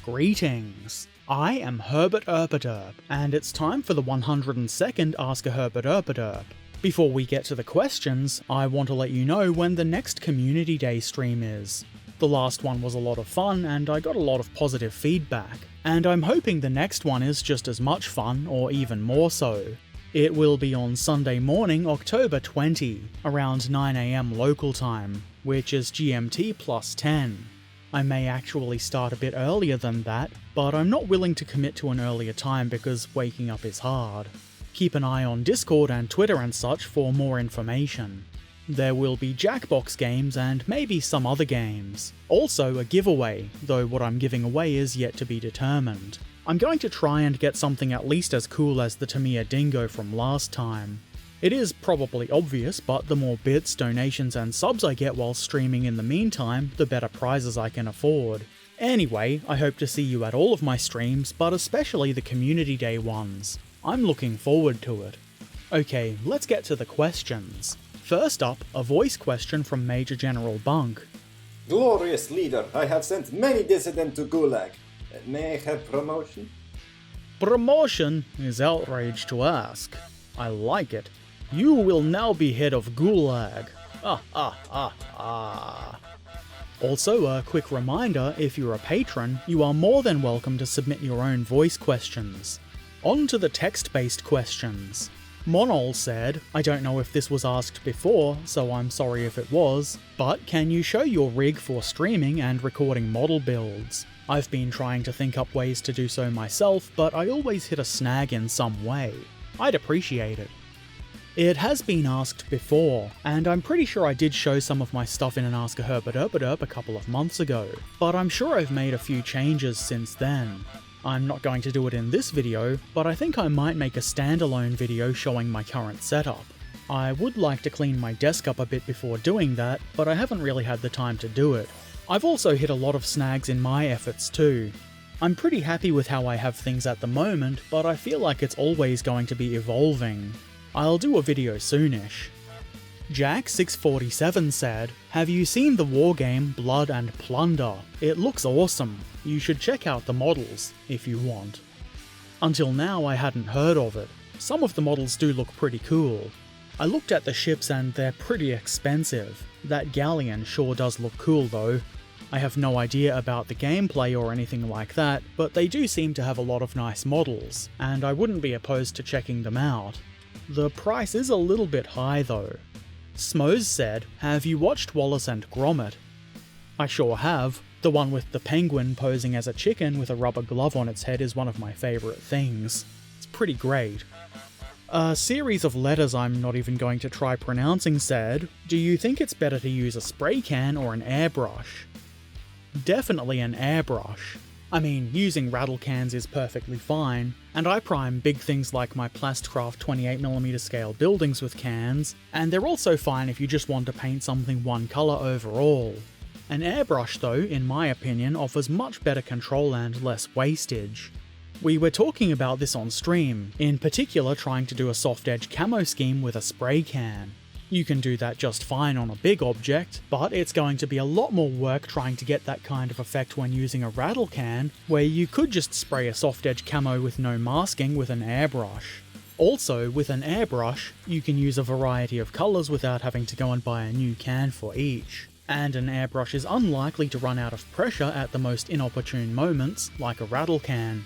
Greetings! I am Herbert Erpaderp, and it's time for the 102nd Ask a Herbert Erpaderp. Before we get to the questions, I want to let you know when the next Community Day stream is. The last one was a lot of fun, and I got a lot of positive feedback, and I'm hoping the next one is just as much fun, or even more so. It will be on Sunday morning, October 20, around 9 AM local time, which is GMT plus 10. I may actually start a bit earlier than that, but I'm not willing to commit to an earlier time because waking up is hard. Keep an eye on Discord and Twitter and such for more information. There will be Jackbox games and maybe some other games. Also a giveaway, though what I'm giving away is yet to be determined. I'm going to try and get something at least as cool as the Tamiya Dingo from last time. It is probably obvious, but the more bits, donations and subs I get while streaming in the meantime, the better prizes I can afford. Anyway, I hope to see you at all of my streams, but especially the Community Day ones. I'm looking forward to it. Okay, let's get to the questions. First up, a voice question from Major General Bunk. Glorious leader, I have sent many dissidents to Gulag. May I have promotion? Promotion is outrage to ask. I like it. You will now be head of Gulag. Also, a quick reminder, if you're a patron, you are more than welcome to submit your own voice questions. On to the text-based questions. Monol said, I don't know if this was asked before, so I'm sorry if it was, but can you show your rig for streaming and recording model builds? I've been trying to think up ways to do so myself, but I always hit a snag in some way. I'd appreciate it. It has been asked before, and I'm pretty sure I did show some of my stuff in an Ask a Herbert Erpaderp a couple of months ago, but I'm sure I've made a few changes since then. I'm not going to do it in this video, but I think I might make a standalone video showing my current setup. I would like to clean my desk up a bit before doing that, but I haven't really had the time to do it. I've also hit a lot of snags in my efforts too. I'm pretty happy with how I have things at the moment, but I feel like it's always going to be evolving. I'll do a video soonish. Jack647 said, have you seen the wargame Blood and Plunder? It looks awesome. You should check out the models, if you want. Until now I hadn't heard of it. Some of the models do look pretty cool. I looked at the ships and they're pretty expensive. That galleon sure does look cool though. I have no idea about the gameplay or anything like that, but they do seem to have a lot of nice models, and I wouldn't be opposed to checking them out. The price is a little bit high though. Smoze said, have you watched Wallace and Gromit? I sure have. The one with the penguin posing as a chicken with a rubber glove on its head is one of my favourite things. It's pretty great. A series of letters I'm not even going to try pronouncing said, do you think it's better to use a spray can or an airbrush? Definitely an airbrush. I mean, using rattle cans is perfectly fine, and I prime big things like my Plastcraft 28mm scale buildings with cans, and they're also fine if you just want to paint something one colour overall. An airbrush though, in my opinion, offers much better control and less wastage. We were talking about this on stream, in particular trying to do a soft edge camo scheme with a spray can. You can do that just fine on a big object, but it's going to be a lot more work trying to get that kind of effect when using a rattle can, where you could just spray a soft edge camo with no masking with an airbrush. Also, with an airbrush, you can use a variety of colours without having to go and buy a new can for each. And an airbrush is unlikely to run out of pressure at the most inopportune moments, like a rattle can.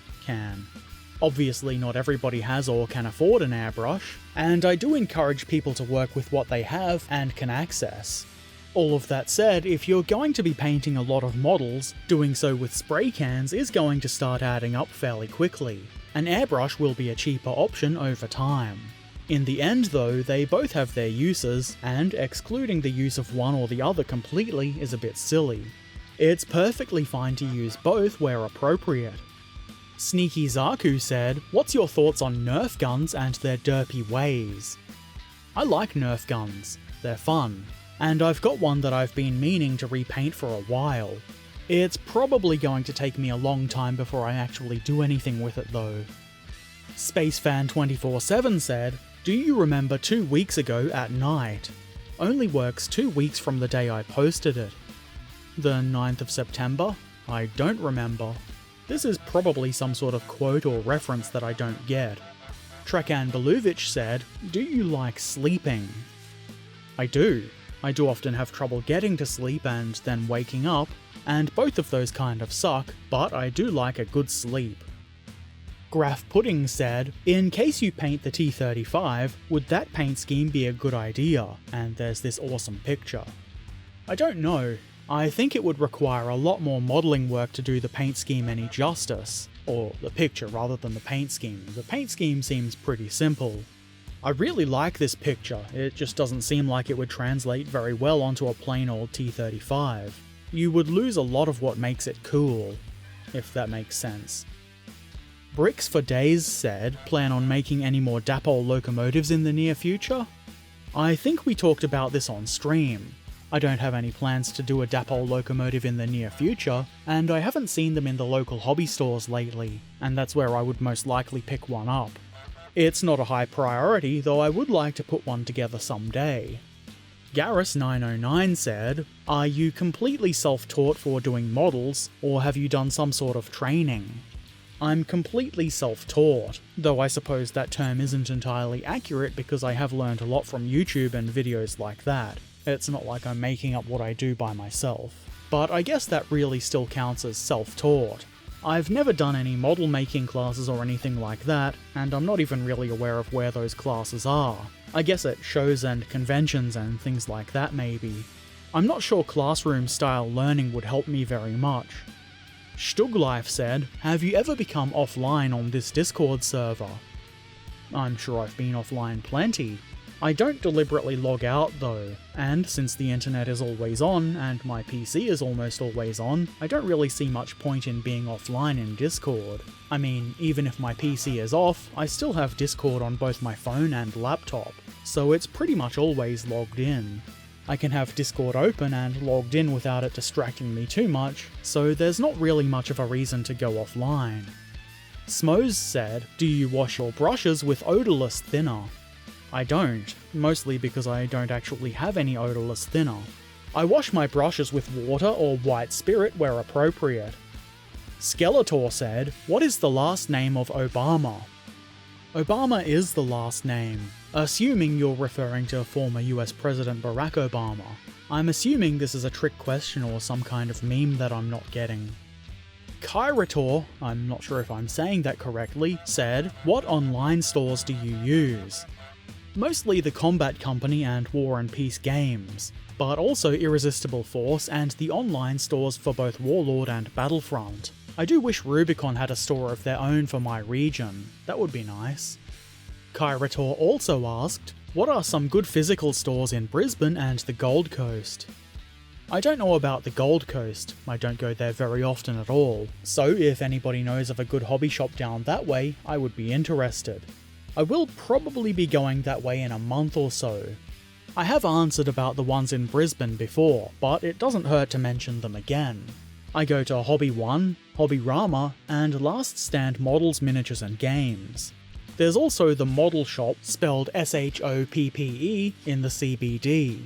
Obviously not everybody has or can afford an airbrush, and I do encourage people to work with what they have and can access. All of that said, if you're going to be painting a lot of models, doing so with spray cans is going to start adding up fairly quickly. An airbrush will be a cheaper option over time. In the end though, they both have their uses, and excluding the use of one or the other completely is a bit silly. It's perfectly fine to use both where appropriate. Sneaky Zaku said, what's your thoughts on Nerf guns and their derpy ways? I like Nerf guns, they're fun, and I've got one that I've been meaning to repaint for a while. It's probably going to take me a long time before I actually do anything with it though. Spacefan247 said, do you remember 2 weeks ago at night? Only works 2 weeks from the day I posted it. The 9th of September? I don't remember. This is probably some sort of quote or reference that I don't get. Trekan Belovich said, "Do you like sleeping?" I do. I do often have trouble getting to sleep and then waking up, and both of those kind of suck, but I do like a good sleep. Graph Pudding said, "In case you paint the T-35, would that paint scheme be a good idea?" And there's this awesome picture. I don't know. I think it would require a lot more modelling work to do the paint scheme any justice. Or the picture rather than the paint scheme. The paint scheme seems pretty simple. I really like this picture, it just doesn't seem like it would translate very well onto a plain old T-35. You would lose a lot of what makes it cool, if that makes sense. Bricks for Days said, "Plan on making any more Dapple Locomotives in the near future?" I think we talked about this on stream. I don't have any plans to do a Dapple Locomotive in the near future, and I haven't seen them in the local hobby stores lately, and that's where I would most likely pick one up. It's not a high priority, though I would like to put one together someday. Garrus909 said, "Are you completely self-taught for doing models, or have you done some sort of training?" I'm completely self-taught, though I suppose that term isn't entirely accurate because I have learned a lot from YouTube and videos like that. It's not like I'm making up what I do by myself. But I guess that really still counts as self-taught. I've never done any model making classes or anything like that, and I'm not even really aware of where those classes are. I guess at shows and conventions and things like that maybe. I'm not sure classroom-style learning would help me very much. Stuglife said, "Have you ever become offline on this Discord server?" I'm sure I've been offline plenty. I don't deliberately log out though, and since the internet is always on, and my PC is almost always on, I don't really see much point in being offline in Discord. I mean, even if my PC is off, I still have Discord on both my phone and laptop, so it's pretty much always logged in. I can have Discord open and logged in without it distracting me too much, so there's not really much of a reason to go offline. Smoes said, "Do you wash your brushes with odorless thinner?" I don't, mostly because I don't actually have any odorless thinner. I wash my brushes with water or white spirit where appropriate. Skeletor said, "What is the last name of Obama?" Obama is the last name, assuming you're referring to former US President Barack Obama. I'm assuming this is a trick question or some kind of meme that I'm not getting. Kyrator, I'm not sure if I'm saying that correctly, said, "What online stores do you use?" Mostly the Combat Company and War and Peace games, but also Irresistible Force and the online stores for both Warlord and Battlefront. I do wish Rubicon had a store of their own for my region, that would be nice. Kyrator also asked, "What are some good physical stores in Brisbane and the Gold Coast?" I don't know about the Gold Coast, I don't go there very often at all, so if anybody knows of a good hobby shop down that way, I would be interested. I will probably be going that way in a month or so. I have answered about the ones in Brisbane before, but it doesn't hurt to mention them again. I go to Hobby 1, Hobby Rama, and Last Stand Models, Miniatures and Games. There's also the Model Shop, spelled SHOPPE, in the CBD.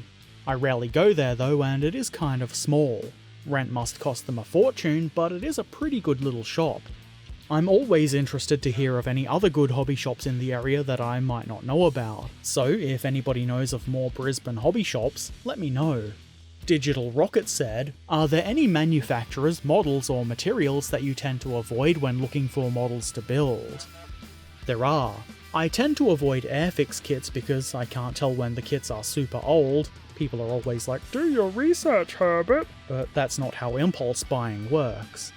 I rarely go there though, and it is kind of small. Rent must cost them a fortune, but it is a pretty good little shop. I'm always interested to hear of any other good hobby shops in the area that I might not know about, so if anybody knows of more Brisbane hobby shops, let me know. Digital Rocket said, "Are there any manufacturers, models or materials that you tend to avoid when looking for models to build?" There are. I tend to avoid Airfix kits because I can't tell when the kits are super old. People are always like, "Do your research, Herbert," but that's not how impulse buying works.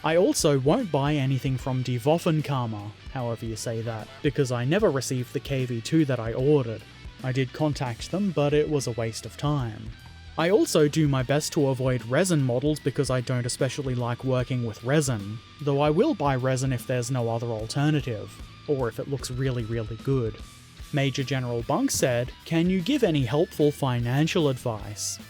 I also won't buy anything from Die Waffenkammer, however you say that, because I never received the KV2 that I ordered. I did contact them, but it was a waste of time. I also do my best to avoid resin models because I don't especially like working with resin, though I will buy resin if there's no other alternative, or if it looks really good. Major General Bunk said, "Can you give any helpful financial advice?"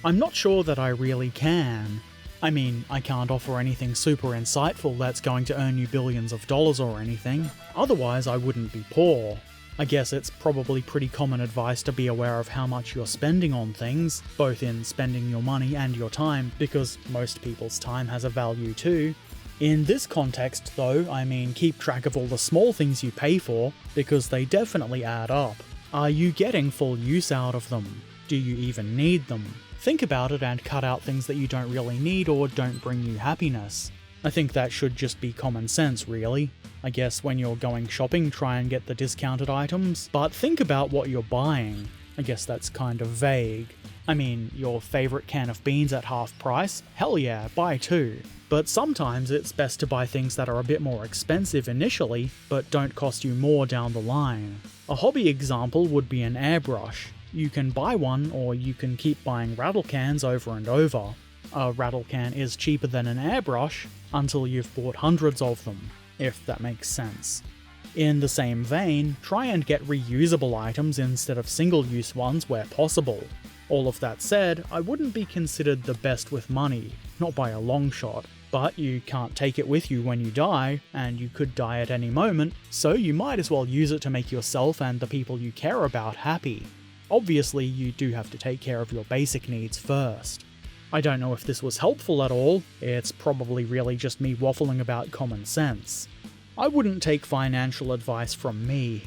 I'm not sure that I really can. I mean, I can't offer anything super insightful that's going to earn you billions of dollars or anything, otherwise I wouldn't be poor. I guess it's probably pretty common advice to be aware of how much you're spending on things, both in spending your money and your time, because most people's time has a value too. In this context though, I mean keep track of all the small things you pay for, because they definitely add up. Are you getting full use out of them? Do you even need them? Think about it and cut out things that you don't really need or don't bring you happiness. I think that should just be common sense, really. I guess when you're going shopping, try and get the discounted items, but think about what you're buying. I guess that's kind of vague. I mean, your favourite can of beans at half price? Hell yeah, buy two. But sometimes it's best to buy things that are a bit more expensive initially, but don't cost you more down the line. A hobby example would be an airbrush. You can buy one, or you can keep buying rattle cans over and over. A rattle can is cheaper than an airbrush until you've bought hundreds of them, if that makes sense. In the same vein, try and get reusable items instead of single-use ones where possible. All of that said, I wouldn't be considered the best with money, not by a long shot. But you can't take it with you when you die, and you could die at any moment, so you might as well use it to make yourself and the people you care about happy. Obviously, you do have to take care of your basic needs first. I don't know if this was helpful at all, it's probably really just me waffling about common sense. I wouldn't take financial advice from me.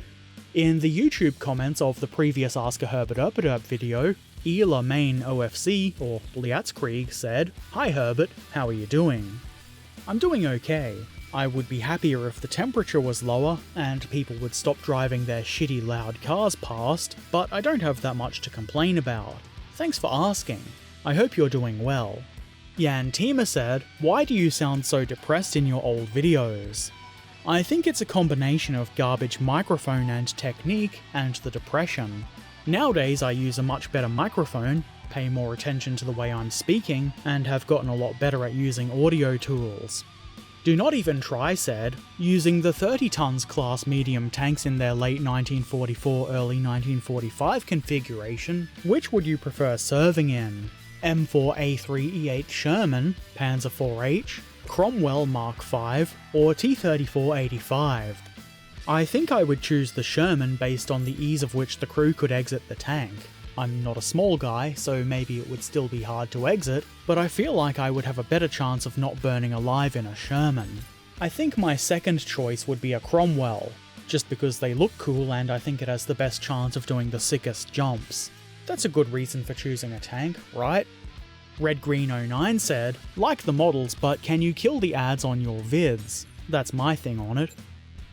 In the YouTube comments of the previous Ask a Herbert Erpaderp video, Ela Main OFC, or Eliots Creek, said, "Hi Herbert, how are you doing?" I'm doing okay. I would be happier if the temperature was lower and people would stop driving their shitty loud cars past, but I don't have that much to complain about. Thanks for asking. I hope you're doing well. Yan Tima said, "Why do you sound so depressed in your old videos?" I think it's a combination of garbage microphone and technique and the depression. Nowadays I use a much better microphone, pay more attention to the way I'm speaking, and have gotten a lot better at using audio tools. Do Not Even Try said, using the 30 tons class medium tanks in their late 1944 early 1945 configuration, which would you prefer serving in? M4A3E8 Sherman, Panzer IV-H, Cromwell Mark V, or T-34-85? I think I would choose the Sherman based on the ease of which the crew could exit the tank. I'm not a small guy, so maybe it would still be hard to exit, but I feel like I would have a better chance of not burning alive in a Sherman. I think my second choice would be a Cromwell, just because they look cool and I think it has the best chance of doing the sickest jumps. That's a good reason for choosing a tank, right? RedGreen09 said, "Like the models, but can you kill the ads on your vids? That's my thing on it."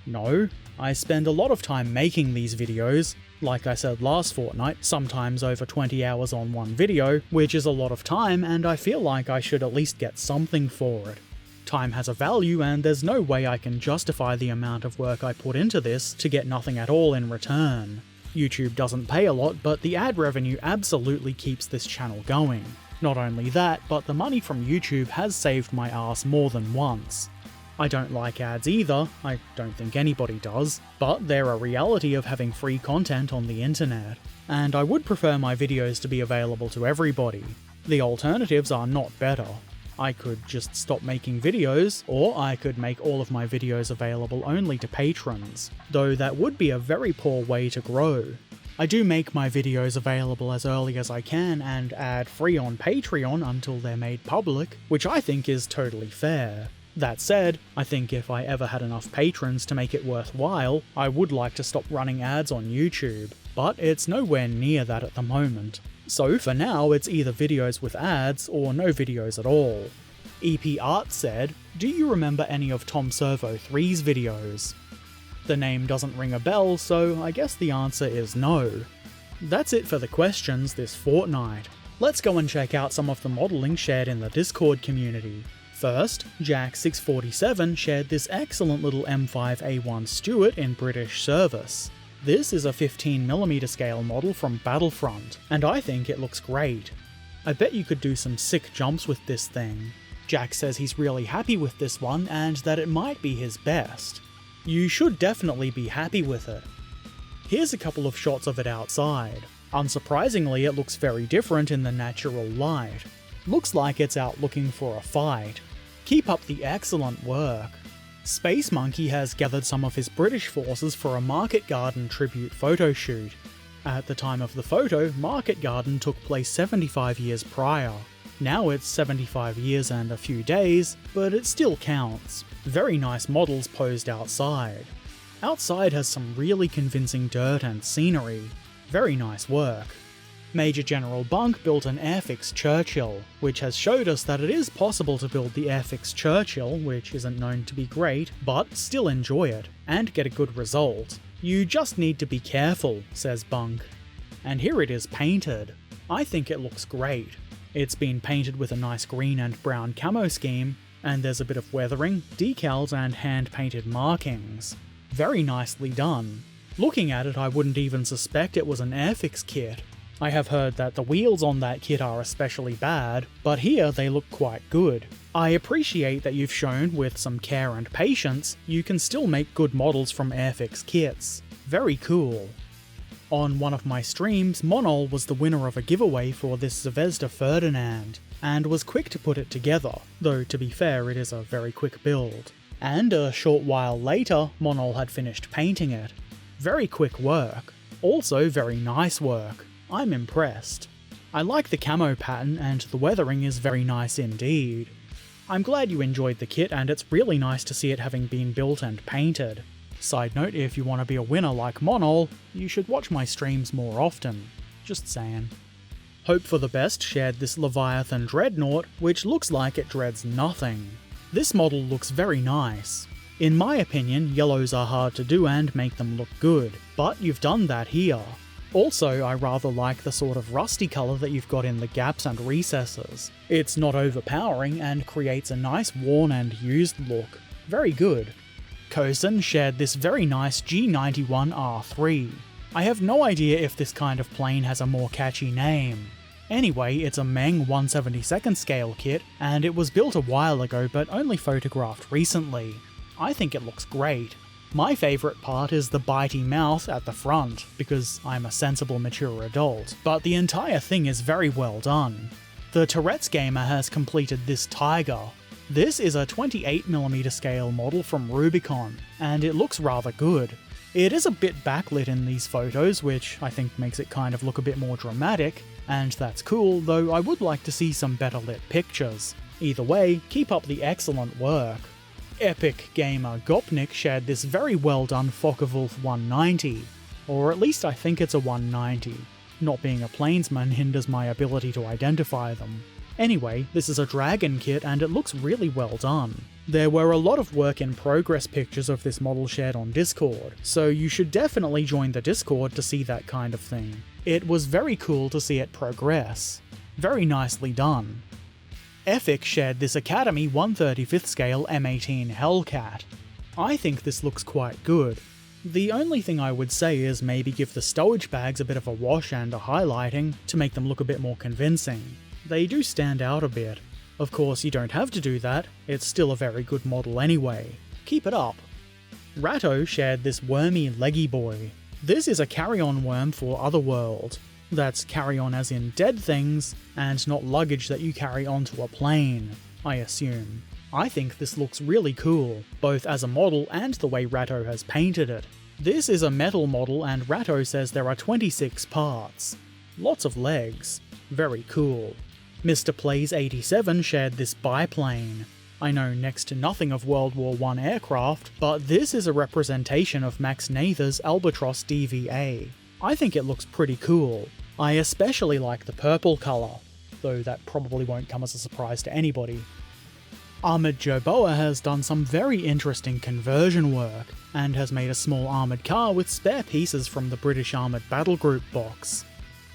No, I spend a lot of time making these videos. Like I said last fortnight, sometimes over 20 hours on one video, which is a lot of time, and I feel like I should at least get something for it. Time has a value, and there's no way I can justify the amount of work I put into this to get nothing at all in return. YouTube doesn't pay a lot, but the ad revenue absolutely keeps this channel going. Not only that, but the money from YouTube has saved my ass more than once. I don't like ads either, I don't think anybody does, but they're a reality of having free content on the internet, and I would prefer my videos to be available to everybody. The alternatives are not better. I could just stop making videos, or I could make all of my videos available only to patrons, though that would be a very poor way to grow. I do make my videos available as early as I can and ad-free on Patreon until they're made public, which I think is totally fair. That said, I think if I ever had enough patrons to make it worthwhile, I would like to stop running ads on YouTube, but it's nowhere near that at the moment. So for now, it's either videos with ads or no videos at all. EP Art said, "Do you remember any of Tom Servo 3's videos?" The name doesn't ring a bell, so I guess the answer is no. That's it for the questions this fortnight. Let's go and check out some of the modelling shared in the Discord community. First, Jack647 shared this excellent little M5A1 Stuart in British service. This is a 15mm scale model from Battlefront, and I think it looks great. I bet you could do some sick jumps with this thing. Jack says he's really happy with this one and that it might be his best. You should definitely be happy with it. Here's a couple of shots of it outside. Unsurprisingly, it looks very different in the natural light. Looks like it's out looking for a fight. Keep up the excellent work. Space Monkey has gathered some of his British forces for a Market Garden tribute photo shoot. At the time of the photo, Market Garden took place 75 years prior. Now it's 75 years and a few days, but it still counts. Very nice models posed outside. Outside has some really convincing dirt and scenery. Very nice work. Major General Bunk built an Airfix Churchill, which has showed us that it is possible to build the Airfix Churchill, which isn't known to be great, but still enjoy it, and get a good result. You just need to be careful, says Bunk. And here it is painted. I think it looks great. It's been painted with a nice green and brown camo scheme, and there's a bit of weathering, decals and hand-painted markings. Very nicely done. Looking at it, I wouldn't even suspect it was an Airfix kit. I have heard that the wheels on that kit are especially bad, but here they look quite good. I appreciate that you've shown, with some care and patience, you can still make good models from Airfix kits. Very cool. On one of my streams, Monol was the winner of a giveaway for this Savez de Ferdinand, and was quick to put it together, though to be fair it is a very quick build. And a short while later, Monol had finished painting it. Very quick work. Also very nice work. I'm impressed. I like the camo pattern and the weathering is very nice indeed. I'm glad you enjoyed the kit and it's really nice to see it having been built and painted. Side note, if you want to be a winner like Monol, you should watch my streams more often. Just saying. Hope for the Best shared this Leviathan Dreadnought, which looks like it dreads nothing. This model looks very nice. In my opinion, yellows are hard to do and make them look good, but you've done that here. Also, I rather like the sort of rusty colour that you've got in the gaps and recesses. It's not overpowering and creates a nice worn and used look. Very good. Kosen shared this very nice G91R3. I have no idea if this kind of plane has a more catchy name. Anyway, it's a Meng 1/72nd scale kit, and it was built a while ago but only photographed recently. I think it looks great. My favourite part is the bitey mouth at the front, because I'm a sensible mature adult, but the entire thing is very well done. The Tourette's Gamer has completed this tiger. This is a 28mm scale model from Rubicon, and it looks rather good. It is a bit backlit in these photos, which I think makes it kind of look a bit more dramatic, and that's cool, though I would like to see some better lit pictures. Either way, keep up the excellent work. Epic Gamer Gopnik shared this very well done Focke-Wulf 190, or at least I think it's a 190. Not being a plainsman hinders my ability to identify them. Anyway, this is a dragon kit and it looks really well done. There were a lot of work in progress pictures of this model shared on Discord, so you should definitely join the Discord to see that kind of thing. It was very cool to see it progress. Very nicely done. Effic shared this Academy 1/35th scale M18 Hellcat. I think this looks quite good. The only thing I would say is maybe give the stowage bags a bit of a wash and a highlighting to make them look a bit more convincing. They do stand out a bit. Of course, you don't have to do that, it's still a very good model anyway. Keep it up. Ratto shared this wormy leggy boy. This is a carry-on worm for Otherworld. That's carry-on as in dead things, and not luggage that you carry onto a plane, I assume. I think this looks really cool, both as a model and the way Ratto has painted it. This is a metal model and Ratto says there are 26 parts. Lots of legs. Very cool. Mr. Plays 87 shared this biplane. I know next to nothing of World War I aircraft, but this is a representation of Max Nather's Albatross DVA. I think it looks pretty cool. I especially like the purple colour, though that probably won't come as a surprise to anybody. Armouredjoeboa has done some very interesting conversion work, and has made a small armoured car with spare pieces from the British Armoured Battle Group box.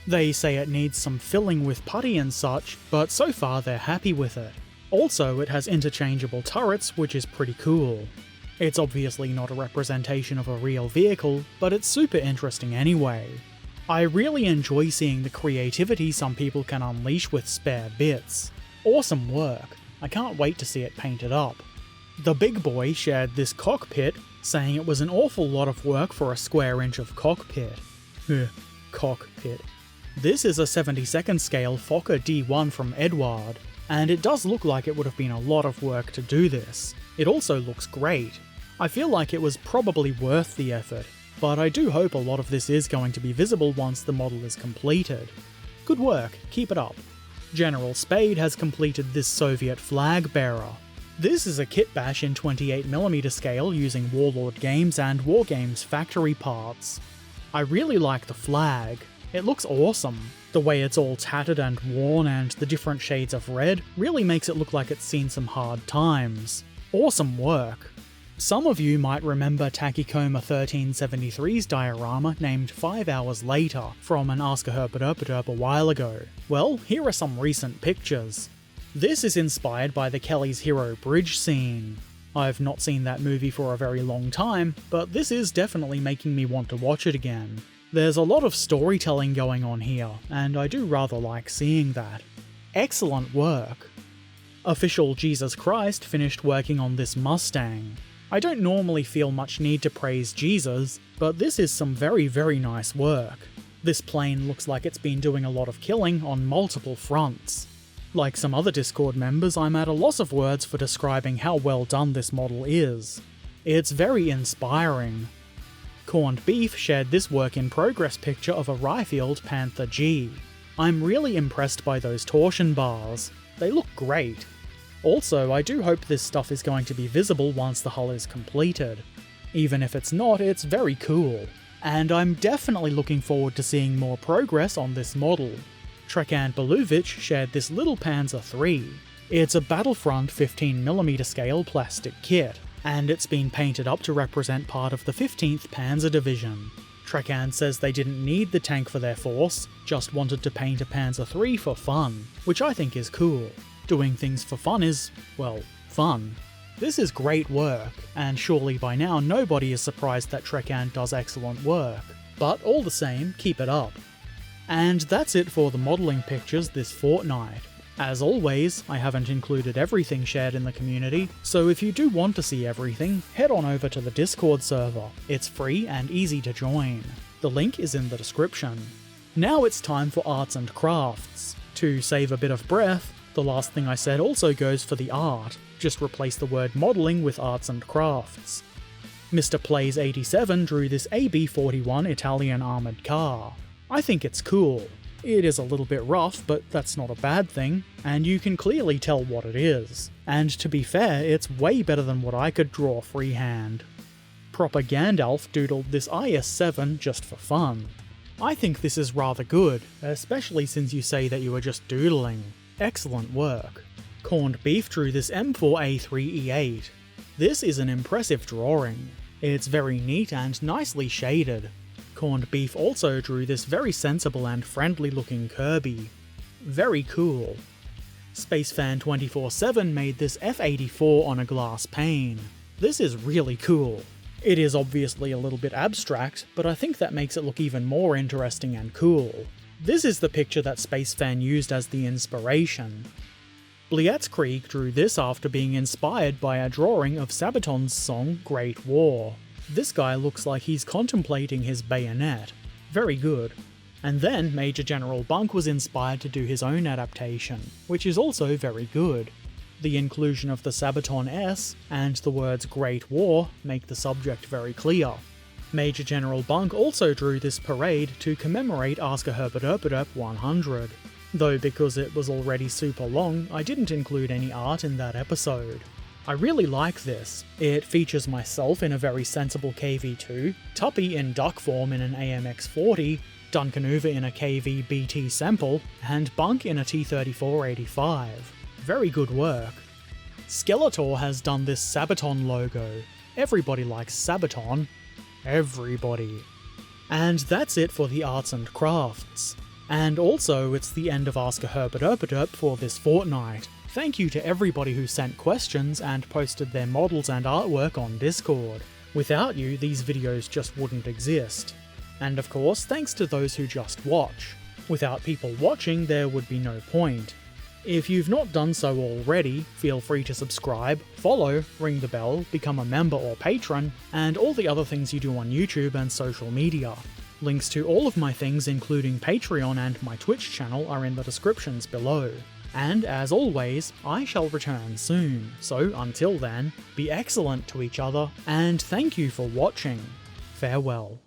They say it needs some filling with putty and such, but so far they're happy with it. Also, it has interchangeable turrets, which is pretty cool. It's obviously not a representation of a real vehicle, but it's super interesting anyway. I really enjoy seeing the creativity some people can unleash with spare bits. Awesome work. I can't wait to see it painted up. The Big Boy shared this cockpit, saying it was an awful lot of work for a square inch of cockpit. Cockpit. This is a 72nd scale Fokker D1 from Edward, and it does look like it would have been a lot of work to do this. It also looks great. I feel like it was probably worth the effort, but I do hope a lot of this is going to be visible once the model is completed. Good work, keep it up. General Spade has completed this Soviet flag bearer. This is a kit bash in 28mm scale using Warlord Games and Wargames factory parts. I really like the flag. It looks awesome. The way it's all tattered and worn and the different shades of red really makes it look like it's seen some hard times. Awesome work. Some of you might remember Tachycoma 1373's diorama named 5 Hours Later from an Ask a Herbert Erpaderp a while ago. Well, here are some recent pictures. This is inspired by the Kelly's Hero Bridge scene. I've not seen that movie for a very long time, but this is definitely making me want to watch it again. There's a lot of storytelling going on here, and I do rather like seeing that. Excellent work. Official Jesus Christ finished working on this Mustang. I don't normally feel much need to praise Jesus, but this is some very, very nice work. This plane looks like it's been doing a lot of killing on multiple fronts. Like some other Discord members, I'm at a loss of words for describing how well done this model is. It's very inspiring. Corned Beef shared this work in progress picture of a Ryefield Panther G. I'm really impressed by those torsion bars. They look great. Also, I do hope this stuff is going to be visible once the hull is completed. Even if it's not, it's very cool. And I'm definitely looking forward to seeing more progress on this model. Trekant Belovich shared this little Panzer III. It's a Battlefront 15mm scale plastic kit, and it's been painted up to represent part of the 15th Panzer Division. Trekant says they didn't need the tank for their force, just wanted to paint a Panzer III for fun, which I think is cool. Doing things for fun is, well, fun. This is great work, and surely by now nobody is surprised that Trekant does excellent work. But all the same, keep it up. And that's it for the modelling pictures this fortnight. As always, I haven't included everything shared in the community, so if you do want to see everything, head on over to the Discord server. It's free and easy to join. The link is in the description. Now it's time for arts and crafts. To save a bit of breath, the last thing I said also goes for the art. Just replace the word modelling with arts and crafts. Mr. Plays 87 drew this AB41 Italian armoured car. I think it's cool. It is a little bit rough, but that's not a bad thing, and you can clearly tell what it is. And to be fair, it's way better than what I could draw freehand. Proper Gandalf doodled this IS-7 just for fun. I think this is rather good, especially since you say that you were just doodling. Excellent work. Corned Beef drew this M4A3E8. This is an impressive drawing. It's very neat and nicely shaded. Corned Beef also drew this very sensible and friendly looking Kirby. Very cool. SpaceFan247 made this F-84 on a glass pane. This is really cool. It is obviously a little bit abstract, but I think that makes it look even more interesting and cool. This is the picture that SpaceFan used as the inspiration. Eliots Creek drew this after being inspired by a drawing of Sabaton's song Great War. This guy looks like he's contemplating his bayonet. Very good. And then Major General Bunk was inspired to do his own adaptation, which is also very good. The inclusion of the Sabaton S and the words Great War make the subject very clear. Major General Bunk also drew this parade to commemorate Ask a Herbert Erpaderp 100. Though because it was already super long, I didn't include any art in that episode. I really like this. It features myself in a very sensible KV2, Tuppy in duck form in an AMX-40, Duncanuva in a KV BT Semple, and Bunk in a T-34-85. Very good work. Skeletor has done this Sabaton logo. Everybody likes Sabaton. Everybody. And that's it for the arts and crafts. And also, it's the end of Ask a Herbert Erpaderp for this fortnight. Thank you to everybody who sent questions and posted their models and artwork on Discord. Without you, these videos just wouldn't exist. And of course, thanks to those who just watch. Without people watching, there would be no point. If you've not done so already, feel free to subscribe, follow, ring the bell, become a member or patron, and all the other things you do on YouTube and social media. Links to all of my things, including Patreon and my Twitch channel, are in the descriptions below. And as always, I shall return soon, so until then, be excellent to each other, and thank you for watching. Farewell.